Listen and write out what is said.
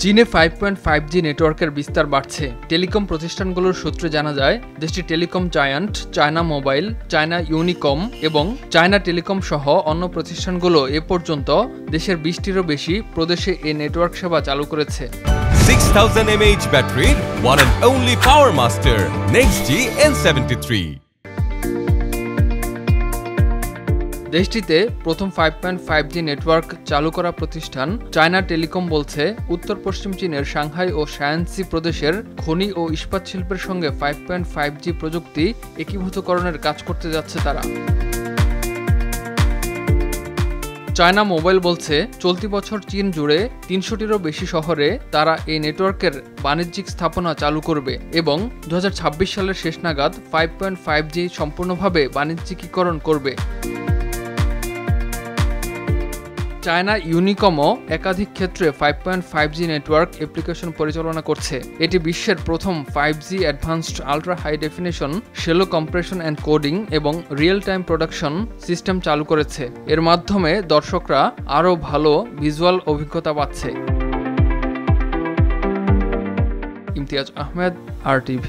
চীনে 5.5G নেটওয়ার্কের বিস্তার বাড়ছে। টেলিকম প্রতিষ্ঠানগুলোর সূত্রে জানা যায়, দেশটির telecom giant China Mobile, China Unicom এবং চায়না টেলিকম সহ অন্য প্রতিষ্ঠানগুলো এ পর্যন্ত দেশের 20টিরও বেশি প্রদেশে এই নেটওয়ার্ক সেবা চালু করেছে। 6000 mAh battery, one and only Power Master, NextG N73. দেশটিতে প্রথম 5.5G নেটওয়ার্ক চালু করা প্রতিষ্ঠান চায়না টেলিকম বলছে, উত্তর পশ্চিম চীনের সাংহাই ও শায়ানসি প্রদেশের খনি ও ইস্পাত শিল্পের সঙ্গে 5.5G প্রযুক্তি একীভূতকরণের কাজ করতে যাচ্ছে তারা। চায়না মোবাইল বলছে, চলতি বছর চীন জুড়ে 300টিরও বেশি শহরে তারা এই নেটওয়ার্কের বাণিজ্যিক স্থাপনা চালু করবে এবং 2026 সালের শেষ নাগাদ 5.5G সম্পূর্ণভাবে বাণিজ্যিকীকরণ করবে। চায়না ইউনিকমও একাধিক ক্ষেত্রে 5.5G নেটওয়ার্ক অ্যাপ্লিকেশন পরিচালনা করছে। এটি বিশ্বের প্রথম 5G advanced ultra high definition shallow compression and coding এবং রিয়েল টাইম প্রোডাকশন সিস্টেম চালু করেছে। এর মাধ্যমে দর্শকরা আরও ভালো ভিজুয়াল অভিজ্ঞতা পাচ্ছে। ইমতিয়াজ আহমেদ, RTV।